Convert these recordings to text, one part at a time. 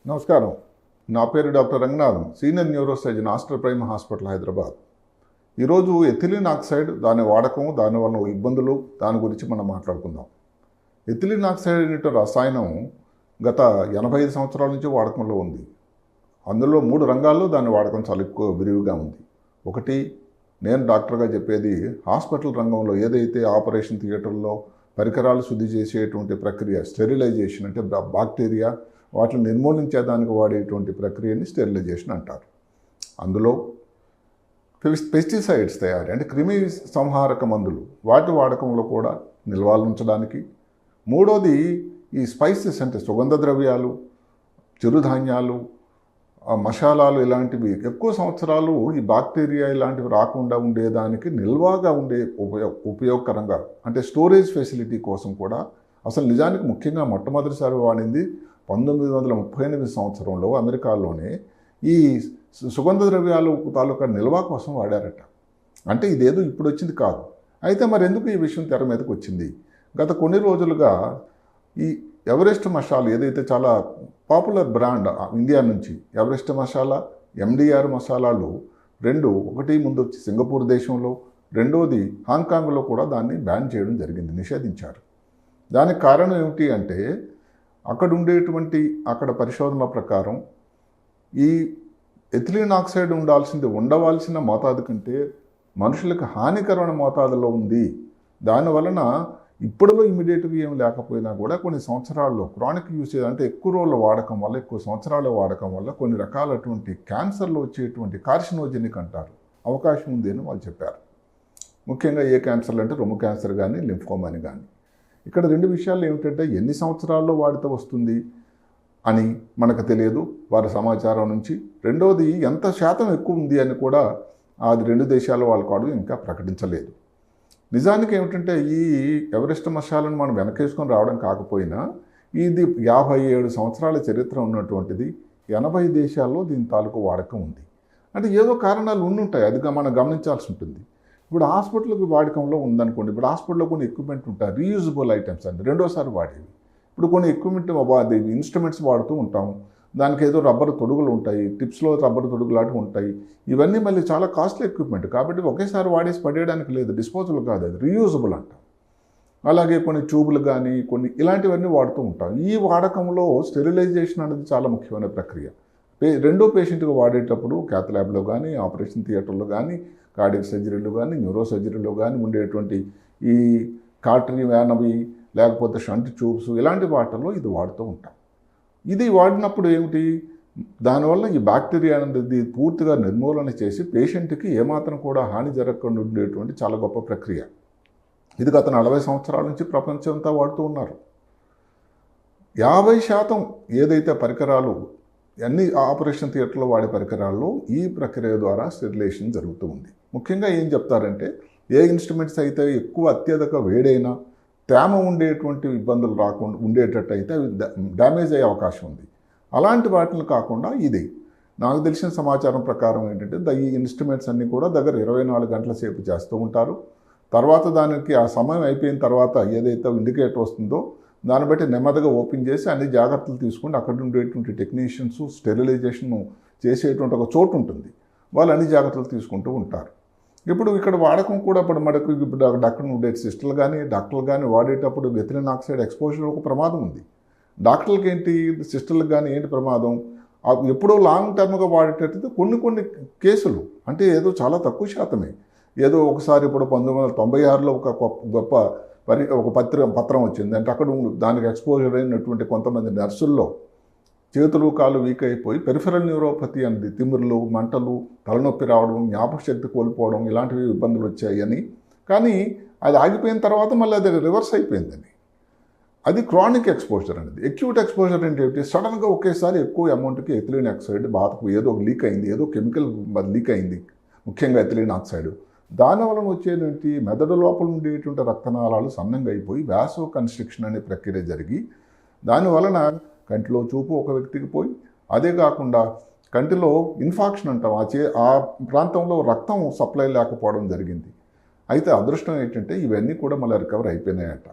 నమస్కారం. నా పేరు doctor Ranganathan, senior neuro surgeon, Aster prime hospital, Hyderabad. ఈరోజు ఎథిలిన్ ఆక్సైడ్, దాని వాడకం, దానివల్ల ఇబ్బందులు, దాని గురించి మనం మాట్లాడుకుందాం. ఎథిలిన్ ఆక్సైడ్ అనే రసాయనం గత 85 సంవత్సరాల నుంచి వాడకంలో ఉంది. అందులో 3 రంగాల్లో దాని వాడకం చాలా ఎక్కువ విరివిగా ఉంది. ఒకటి, నేను డాక్టర్గా చెప్పేది, హాస్పిటల్ రంగంలో ఏదైతే ఆపరేషన్ థియేటర్లో పరికరాలు శుద్ధి చేసేటువంటి ప్రక్రియ, స్టెరిలైజేషన్ అంటే బాక్టీరియా వాటిని నిర్మూలించేదానికి వాడేటువంటి ప్రక్రియని స్టెరిలైజేషన్ అంటారు. అందులో పెస్టిసైడ్స్ తయారీ అంటే క్రిమి సంహారక మందులు, వాటి వాడకంలో కూడా నిల్వలు ఉంచడానికి. మూడోది, ఈ స్పైసెస్ అంటే సుగంధ ద్రవ్యాలు, చిరుధాన్యాలు, మసాలాలు ఇలాంటివి ఎక్కువ సంవత్సరాలు ఈ బాక్టీరియా ఇలాంటివి రాకుండా ఉండేదానికి నిల్వగా ఉండే ఉపయోగకరంగా అంటే స్టోరేజ్ ఫెసిలిటీ కోసం కూడా. అసలు నిజానికి ముఖ్యంగా మొట్టమొదటిసారి వాడింది 1938 సంవత్సరంలో అమెరికాలోనే ఈ సుగంధ ద్రవ్యాలు తాలూకా నిల్వ కోసం వాడారట. అంటే ఇదేదో ఇప్పుడు వచ్చింది కాదు. అయితే మరి ఎందుకు ఈ విషయం తెర మీదకి వచ్చింది? గత కొన్ని రోజులుగా ఈ ఎవరెస్ట్ మసాలా ఏదైతే చాలా పాపులర్ బ్రాండ్ ఇండియా నుంచి, ఎవరెస్ట్ మసాలా, ఎండిఆర్ మసాలాలు రెండు, ఒకటి ముందు వచ్చి సింగపూర్ దేశంలో, రెండోది హాంకాంగ్లో కూడా దాన్ని బ్యాన్ చేయడం జరిగింది, నిషేధించారు. దానికి కారణం ఏమిటి అంటే అక్కడ పరిశోధనల ప్రకారం ఈ ఎథిలిన్ ఆక్సైడ్ ఉండవలసిన మోతాదు కంటే మనుషులకు హానికరమైన మోతాదులో ఉంది. దానివలన ఇప్పుడులో ఇమీడియట్గా ఏం లేకపోయినా కూడా కొన్ని సంవత్సరాల్లో క్రానిక్ యూసేజ్ అంటే ఎక్కువ రోజుల వాడకం వల్ల, ఎక్కువ సంవత్సరాల వాడకం వల్ల కొన్ని రకాలటువంటి క్యాన్సర్లు వచ్చేటువంటి కార్సినోజెనిక్ అంటారు అవకాశం ఉంది అని వాళ్ళు చెప్పారు. ముఖ్యంగా ఏ క్యాన్సర్లు అంటే రొమ్ము క్యాన్సర్ కానీ, లింఫోమా అని కానీ. ఇక్కడ 2 విషయాలు ఏమిటంటే ఎన్ని సంవత్సరాల్లో వాడితే వస్తుంది అని మనకు తెలియదు వారి సమాచారం నుంచి. రెండోది, ఎంత శాతం ఎక్కువ ఉంది అని కూడా అది 2 దేశాల వాళ్ళు కూడా ఇంకా ప్రకటించలేదు. నిజానికి ఏమిటంటే ఈ ఎవరెస్ట్ మసాలను మనం వెనకేసుకొని రావడం కాకపోయినా ఇది 57 సంవత్సరాల చరిత్ర ఉన్నటువంటిది. 80 దేశాల్లో దీని తాలూకు వాడకం ఉంది. అంటే ఏదో కారణాలు ఉండుంటాయి, అదిగా మనం గమనించాల్సి ఉంటుంది. ఇప్పుడు హాస్పిటల్కి వాడకంలో ఉందనుకోండి, ఇప్పుడు హాస్పిటల్లో కొన్ని ఎక్విప్మెంట్ ఉంటాయి, రీయూజబుల్ ఐటమ్స్ అండి, రెండోసారి వాడేవి. ఇప్పుడు కొన్ని ఎక్విప్మెంట్ ఇన్స్ట్రుమెంట్స్ వాడుతూ ఉంటాం, దానికి ఏదో రబ్బర్ తొడుగులు ఉంటాయి, టిప్స్లో రబ్బర్ తొడుగు లాంటివి ఉంటాయి. ఇవన్నీ మళ్ళీ చాలా కాస్ట్లీ ఎక్విప్మెంట్ కాబట్టి ఒకేసారి వాడేసి పడేయడానికి లేదు, డిస్పోజబుల్ కాదు, అది రీయూజబుల్ అంటాం. అలాగే కొన్ని ట్యూబులు కానీ కొన్ని ఇలాంటివన్నీ వాడుతూ ఉంటాం. ఈ వాడకంలో స్టెరిలైజేషన్ అనేది చాలా ముఖ్యమైన ప్రక్రియ. రెండో పేషెంట్గా వాడేటప్పుడు క్యాత్ ల్యాబ్లో కానీ, ఆపరేషన్ థియేటర్లో కానీ, కార్డియక్ సర్జరీలో కానీ, న్యూరో సర్జరీలో కానీ ఉండేటువంటి ఈ కార్టరీ వ్యానవి లేకపోతే షంట్ ట్యూబ్స్ ఇలాంటి వాటిల్లో ఇది వాడుతూ ఉంటాం. ఇది వాడినప్పుడు ఏమిటి, దానివల్ల ఈ బాక్టీరియా అనేది పూర్తిగా నిర్మూలన చేసి పేషెంట్కి ఏమాత్రం కూడా హాని జరగకుండా ఉండేటువంటి చాలా గొప్ప ప్రక్రియ. ఇది గత 40 సంవత్సరాల నుంచి ప్రపంచం అంతా వాడుతూ ఉన్నారు. 50% ఏదైతే పరికరాలు అన్ని ఆపరేషన్ థియేటర్లో వాడే పరికరాల్లో ఈ ప్రక్రియ ద్వారా స్టెరిలైజేషన్ జరుగుతూ ఉంది. ముఖ్యంగా ఏం చెప్తారంటే ఏ ఇన్స్ట్రుమెంట్స్ అయితే ఎక్కువ అత్యధిక వేడైనా తేమ ఉండేటువంటి ఇబ్బందులు రాకుండా ఉండేటట్టు అయితే అవి డ్యామేజ్ అయ్యే అవకాశం ఉంది. అలాంటి వాటిని కాకుండా ఇది నాకు తెలిసిన సమాచారం ప్రకారం ఏంటంటే ఈ ఇన్స్ట్రుమెంట్స్ అన్నీ కూడా దగ్గర 24 గంటల సేపు చేస్తూ ఉంటారు. తర్వాత దానికి ఆ సమయం అయిపోయిన తర్వాత ఏదైతే ఇండికేటర్ వస్తుందో దాన్ని బట్టి నెమ్మదిగా ఓపెన్ చేసి అన్ని జాగ్రత్తలు తీసుకుంటే అక్కడ ఉండేటువంటి టెక్నీషియన్స్ స్టెరిలైజేషన్ చేసేటువంటి ఒక చోటు ఉంటుంది, వాళ్ళు అన్ని జాగ్రత్తలు తీసుకుంటూ ఉంటారు. ఇప్పుడు ఇక్కడ వాడకం కూడా ఇప్పుడు మనకు డాక్టర్ ఉండే సిస్టర్లు కానీ వాడేటప్పుడు ఎథిలిన్ ఆక్సైడ్ ఎక్స్పోజర్ ఒక ప్రమాదం ఉంది. డాక్టర్లకి ఏంటి, సిస్టర్లకు కానీ ఏంటి ప్రమాదం, ఎప్పుడో లాంగ్ టర్మ్గా వాడేటట్టు కొన్ని కేసులు అంటే ఏదో చాలా తక్కువ శాతమే. ఏదో ఒకసారి ఇప్పుడు 1996లో ఒక పత్రం వచ్చింది అంటే అక్కడ దానికి ఎక్స్పోజర్ అయినటువంటి కొంతమంది నర్సుల్లో చేతులు కాళ్ళు వీక్ అయిపోయి పెరిఫెరల్ న్యూరోపతి అనేది తిమ్మిర్లు, మంటలు, తలనొప్పి రావడం, జ్ఞాపక శక్తి కోల్పోవడం ఇలాంటివి ఇబ్బందులు వచ్చాయని. కానీ అది ఆగిపోయిన తర్వాత మళ్ళీ అది రివర్స్ అయిపోయిందని. అది క్రానిక్ ఎక్స్పోజర్ అనేది. అక్యూట్ ఎక్స్పోజర్ ఏంటి, సడన్గా ఒకేసారి ఎక్కువ అమౌంట్కి ఎథిలిన్ ఆక్సైడ్ బాధకు ఏదో లీక్ అయింది, ఏదో కెమికల్ లీక్ అయింది, ముఖ్యంగా ఎథిలిన్ ఆక్సైడ్. దానివలన వచ్చేటువంటి మెదడు లోపల ఉండేటువంటి రక్తనాళాలు సన్నంగా అయిపోయి వ్యాసో కన్స్ట్రిక్షన్ అనే ప్రక్రియ జరిగి దానివలన కంటిలో చూపు ఒక వ్యక్తికి పోయి, అదే కాకుండా కంటిలో ఇన్ఫాక్షన్ అంటాం, ఆ ప్రాంతంలో రక్తం సప్లై లేకపోవడం జరిగింది. అయితే అదృష్టం ఏంటంటే ఇవన్నీ కూడా మళ్ళీ రికవర్ అయిపోయినాయట.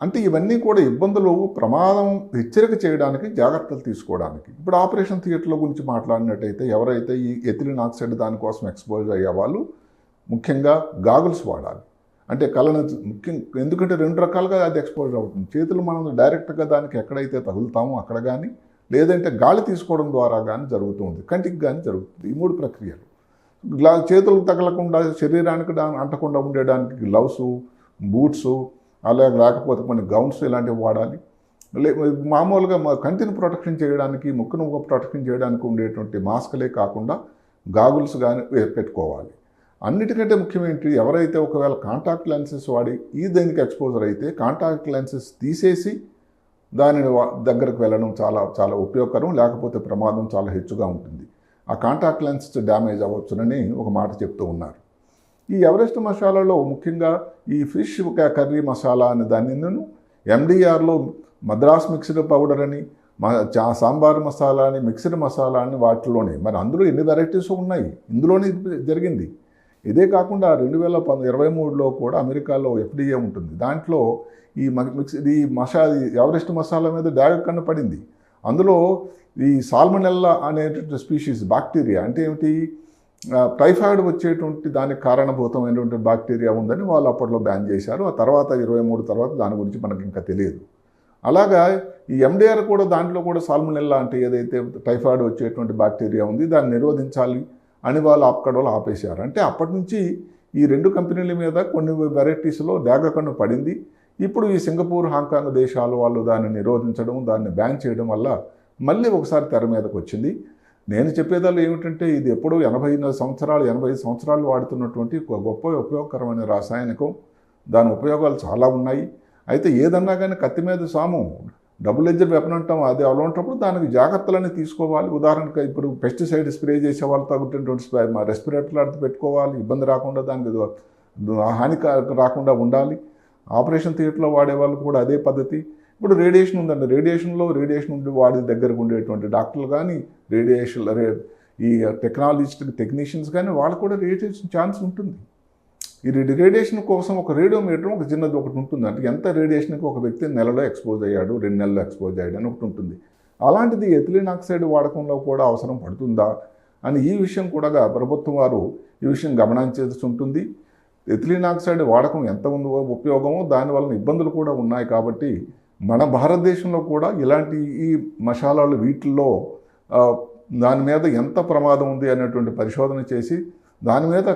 అంటే ఇవన్నీ కూడా ఇబ్బందులు, ప్రమాదం హెచ్చరిక చేయడానికి, జాగ్రత్తలు తీసుకోవడానికి. ఇప్పుడు ఆపరేషన్ థియేటర్ల గురించి మాట్లాడినట్టయితే ఎవరైతే ఈ ఎథిలిన్ ఆక్సైడ్ దానికోసం ఎక్స్పోజ్ అయ్యే వాళ్ళు ముఖ్యంగా గాగుల్స్ వాడాలి. అంటే కళ్ళను ఎందుకంటే 2 రకాలుగా అది ఎక్స్పోజ్ అవుతుంది. చేతులు మనం డైరెక్ట్గా దానికి ఎక్కడైతే తగులుతామో అక్కడ కానీ, లేదంటే గాలి తీసుకోవడం ద్వారా కానీ జరుగుతుంది, కంటికి కానీ జరుగుతుంది. ఈ 3 ప్రక్రియలు. చేతులు తగలకుండా, శరీరానికి అంటకుండా ఉండడానికి గ్లౌసు, బూట్సు, అలాగే లేకపోతే కొన్ని గౌన్స్ ఇలాంటివి వాడాలి. మామూలుగా కంటిని ప్రొటెక్షన్ చేయడానికి, ముక్కును ప్రొటెక్షన్ చేయడానికి ఉండేటువంటి మాస్కులే కాకుండా గాగుల్స్ కానీ పెట్టుకోవాలి. అన్నిటికంటే ముఖ్యమేంటి, ఎవరైతే ఒకవేళ కాంటాక్ట్ లెన్సెస్ వాడి దీనికి ఎక్స్పోజర్ అయితే కాంటాక్ట్ లెన్సెస్ తీసేసి దానిని దగ్గరకు వెళ్ళడం చాలా చాలా ఉపయోగకరం, లేకపోతే ప్రమాదం చాలా హెచ్చుగా ఉంటుంది. ఆ కాంటాక్ట్ లెన్స్ డ్యామేజ్ అవ్వచ్చునని ఒక మాట చెప్తూ ఉన్నారు. ఈ ఎవరెస్ట్ మసాలాలో ముఖ్యంగా ఈ ఫిష్ కర్రీ మసాలా అనే దాన్ని ఎండిఆర్లో మద్రాస్ మిక్స్డ్ పౌడర్ అని, సాంబార్ మసాలా అని, మిక్స్డ్ మసాలా అని వాటిలోనే మరి అందులో ఎన్ని వెరైటీస్ ఉన్నాయి, ఇందులోనే జరిగింది. ఇదే కాకుండా 2023లో కూడా అమెరికాలో FDA ఉంటుంది. దాంట్లో ఈ ఎవరెస్ట్ మసాలా మీద డ్యాగ్ కనపడింది. అందులో ఈ సాల్మనెల్లా అనేటువంటి స్పీషీస్ బ్యాక్టీరియా, అంటే ఏమిటి, టైఫాయిడ్ వచ్చేటువంటి దానికి కారణభూతమైనటువంటి బ్యాక్టీరియా ఉందని వాళ్ళు అప్పట్లో బ్యాన్ చేశారు. ఆ తర్వాత 23 తర్వాత దాని గురించి మనకి ఇంకా తెలియదు. అలాగా ఈ MDR కూడా దాంట్లో కూడా సాల్మనెల్లా అంటే ఏదైతే టైఫాయిడ్ వచ్చేటువంటి బ్యాక్టీరియా ఉంది దాన్ని నిరోధించాలి అని వాళ్ళు అక్కడ ఆపేశారు. అంటే అప్పటి నుంచి ఈ 2 కంపెనీల మీద కొన్ని వెరైటీస్లో డ్యాగకన్ను పడింది. ఇప్పుడు ఈ సింగపూర్, హాంకాంగ్ దేశాలు వాళ్ళు దాన్ని నిరోధించడం, దాన్ని బ్యాన్ చేయడం వల్ల మళ్ళీ ఒకసారి తెర మీదకి వచ్చింది. నేను చెప్పేదాళ్ళు ఏమిటంటే ఇది ఎప్పుడూ 85 సంవత్సరాలు వాడుతున్నటువంటి గొప్ప ఉపయోగకరమైన రాసాయనికం. దాని ఉపయోగాలు చాలా ఉన్నాయి. అయితే ఏదన్నా కానీ కత్తి మీద సాము, డబుల్ ఎడ్జ్డ్ వెపన్ అంటాం, అది అలాంటప్పుడు దానికి జాగ్రత్తలన్నీ తీసుకోవాలి. ఉదాహరణకు ఇప్పుడు పెస్టిసైడ్ స్ప్రే చేసే వాళ్ళు తగ్గుతున్నటువంటి రెస్పిరేటర్లు అడిగి పెట్టుకోవాలి, ఇబ్బంది రాకుండా, దానికి హాని రాకుండా ఉండాలి. ఆపరేషన్ థియేటర్లో వాడే వాళ్ళు కూడా అదే పద్ధతి. ఇప్పుడు రేడియేషన్ ఉందండి, రేడియేషన్ ఉండి వాడి దగ్గరకు ఉండేటువంటి డాక్టర్లు కానీ, ఈ టెక్నీషియన్స్ కానీ వాళ్ళు కూడా రేడియేషన్ ఛాన్స్ ఉంటుంది. ఈ రేడియేషన్ కోసం ఒక రేడియోమీటర్ ఒక చిన్నది ఒకటి ఉంటుంది. అంటే ఎంత రేడియేషన్కి ఒక వ్యక్తి నెలలో ఎక్స్పోజ్ అయ్యాడు, 2 నెలలు ఎక్స్పోజ్ అయ్యాడు అని ఒకటి ఉంటుంది. అలాంటిది ఎథిలిన్ ఆక్సైడ్ వాడకంలో కూడా అవసరం పడుతుందా అని ఈ విషయం కూడా ప్రభుత్వం వారు ఈ విషయం గమనించాల్సి ఉంటుంది. ఎథిలిన్ ఆక్సైడ్ వాడకం ఎంత ఉందో ఉపయోగమో దానివల్ల ఇబ్బందులు కూడా ఉన్నాయి. కాబట్టి మన భారతదేశంలో కూడా ఇలాంటి ఈ మసాలాలు వీటిల్లో దాని మీద ఎంత ప్రమాదం ఉంది అనేటువంటి పరిశోధన చేసి దాని మీద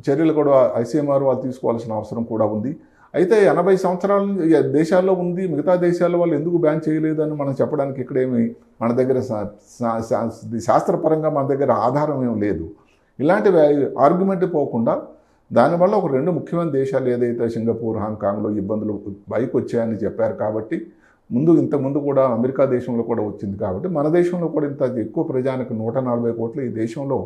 చర్యలు కూడా ICMR వాళ్ళు తీసుకోవాల్సిన అవసరం కూడా ఉంది. అయితే 80 సంవత్సరాల దేశాల్లో ఉంది, మిగతా దేశాల వాళ్ళు ఎందుకు బ్యాన్ చేయలేదని మనం చెప్పడానికి ఇక్కడేమి మన దగ్గర శాస్త్రపరంగా మన దగ్గర ఆధారం ఏం లేదు. ఇలాంటి ఆర్గ్యుమెంట్ పోకుండా దానివల్ల ఒక 2 ముఖ్యమైన దేశాలు ఏదైతే సింగపూర్, హాంకాంగ్లో ఇబ్బందులు బైక్ వచ్చాయని చెప్పారు. కాబట్టి ఇంతకుముందు కూడా అమెరికా దేశంలో కూడా వచ్చింది. కాబట్టి మన దేశంలో కూడా ఇంత ఎక్కువ ప్రజానికి 140 కోట్లు ఈ దేశంలో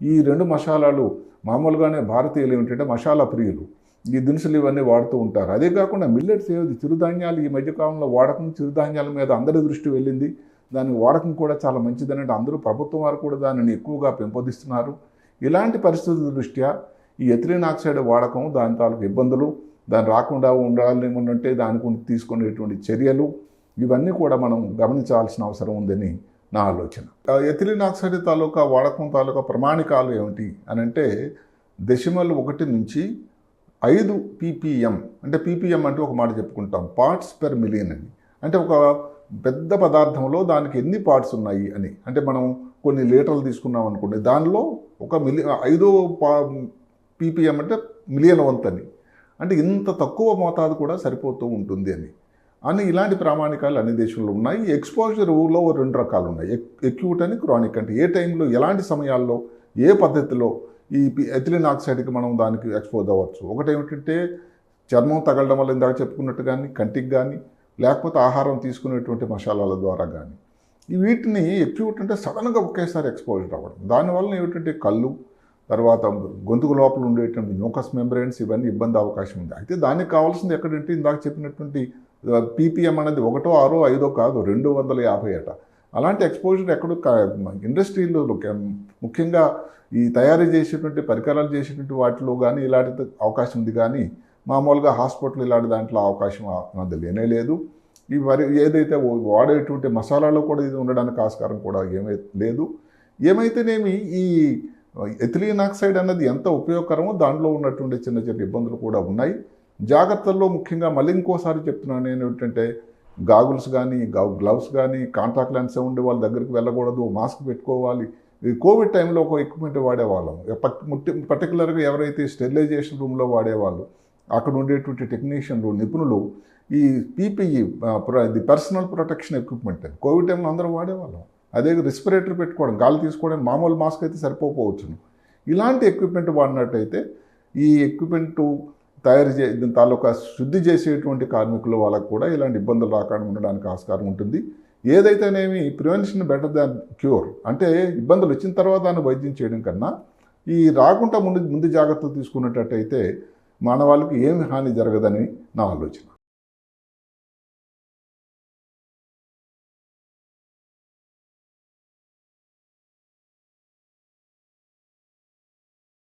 ఈ 2 మసాలాలు మామూలుగానే భారతీయులు ఏమిటంటే మసాలా ప్రియులు, ఈ దినుసులు ఇవన్నీ వాడుతూ ఉంటారు. అదే కాకుండా మిల్లెట్స్ చిరుధాన్యాలు ఈ మధ్యకాలంలో వాడకం, చిరుధాన్యాల మీద అందరి దృష్టి వెళ్ళింది. దాని వాడకం కూడా చాలా మంచిదనంటే అందరూ ప్రభుత్వం వారు కూడా దానిని ఎక్కువగా పెంపొందిస్తున్నారు. ఇలాంటి పరిస్థితుల దృష్ట్యా ఈ ఎథిలిన్ ఆక్సైడ్ వాడకం, దాని తాలూకు ఇబ్బందులు, దాన్ని రాకుండా ఉండాలని ఉంటే దానికి తీసుకునేటువంటి చర్యలు ఇవన్నీ కూడా మనం గమనించాల్సిన అవసరం ఉందని నా ఆలోచన. ఎథిలిన్ ఆక్సైడ్ తాలూకా వాడకం తాలూకా ప్రమాణికాలు ఏమిటి అని అంటే 0.1 నుంచి 5 ppm, అంటే ppm అంటే ఒక మాట చెప్పుకుంటాం, పార్ట్స్ పెర్ మిలియన్ అని. అంటే ఒక పెద్ద పదార్థంలో దానికి ఎన్ని పార్ట్స్ ఉన్నాయి అని. అంటే మనం కొన్ని లీటర్లు తీసుకున్నాం అనుకోండి, దానిలో ఒక 5 ppm అంటే మిలియన్ వంతని, అంటే ఇంత తక్కువ మోతాదు కూడా సరిపోతూ ఉంటుంది అని ఇలాంటి ప్రామాణికాలు అన్ని దేశంలో ఉన్నాయి. ఎక్స్పోజర్లో 2 రకాలు ఉన్నాయి, ఎక్యూట్ అని, క్రానిక్. అంటే ఏ టైంలో, ఎలాంటి సమయాల్లో, ఏ పద్ధతిలో ఈ ఎథిలిన్ ఆక్సైడ్కి మనం దానికి ఎక్స్పోజ్ అవ్వచ్చు. ఒకటి ఏమిటంటే చర్మం తగలడం వల్ల ఇందాక చెప్పుకున్నట్టు కానీ, కంటికి కానీ, లేకపోతే ఆహారం తీసుకునేటువంటి మసాలాల ద్వారా కానీ. వీటిని ఎక్యూట్ అంటే సడన్గా ఒకేసారి ఎక్స్పోజర్ అవ్వడం. దానివల్ల ఏమిటంటే కళ్ళు, తర్వాత గొంతుకు లోపల ఉండేటువంటి మ్యూకస్ మెంబ్రెయిన్స్ ఇవన్నీ ఇబ్బంది అవకాశం ఉంది. అయితే దానికి కావాల్సింది ఎక్కడంటే ఇందాక చెప్పినటువంటి ppm అనేది 1, 6, 5 కాదు, 250 అట. అలాంటి ఎక్స్పోజర్ ఎక్కడో ఇండస్ట్రీలో ముఖ్యంగా ఈ తయారు చేసేటువంటి పరికరాలు చేసేటువంటి వాటిలో కానీ ఇలాంటి అవకాశం ఉంది. కానీ మామూలుగా హాస్పిటల్ ఇలాంటి దాంట్లో అవకాశం అది లేనే లేదు. ఈ ఏదైతే వాడేటువంటి మసాలాలో కూడా ఇది ఉండడానికి ఆస్కారం కూడా లేదు. ఏమైతేనేమి ఈ ఎథిలీన్ ఆక్సైడ్ అన్నది ఎంత ఉపయోగకరమో దాంట్లో ఉన్నటువంటి చిన్న చిన్న ఇబ్బందులు కూడా ఉన్నాయి. జాగ్రత్తల్లో ముఖ్యంగా మళ్ళీ ఇంకోసారి చెప్తున్నాను ఏంటంటే గాగుల్స్ కానీ గ్లవ్స్ కానీ కాంటాక్ట్ లెన్స్ ఉండే వాళ్ళ దగ్గరికి వెళ్ళకూడదు, మాస్క్ పెట్టుకోవాలి. ఈ కోవిడ్ టైంలో ఒక ఎక్విప్మెంట్ వాడేవాళ్ళం. పర్టికులర్గా ఎవరైతే స్టెరిలైజేషన్ రూమ్లో వాడేవాళ్ళు అక్కడ ఉండేటువంటి టెక్నీషియన్లు నిపుణులు ఈ PPE the personal protection equipment Covid టైంలో అందరూ వాడేవాళ్ళం. అదే రెస్పిరేటర్ పెట్టుకోవడం, గాలి తీసుకోవడం, మామూలు మాస్క్ అయితే సరిపోవచ్చును. ఇలాంటి ఎక్విప్మెంట్ వాడినట్టయితే ఈ ఎక్విప్మెంట్ తయారు దీని తాలూకా శుద్ధి చేసేటువంటి కార్మికులు వాళ్ళకు కూడా ఇలాంటి ఇబ్బందులు రాకుండా ఉండడానికి ఆస్కారం ఉంటుంది. ఏదైతేనేమి ప్రివెన్షన్ బెటర్ దాన్ క్యూర్, అంటే ఇబ్బందులు వచ్చిన తర్వాత దాన్ని వైద్యం చేయడం కన్నా ఈ రాకుండా ముందు జాగ్రత్తలు తీసుకున్నట్టయితే మానవాళికి ఏమి హాని జరగదని నా ఆలోచన.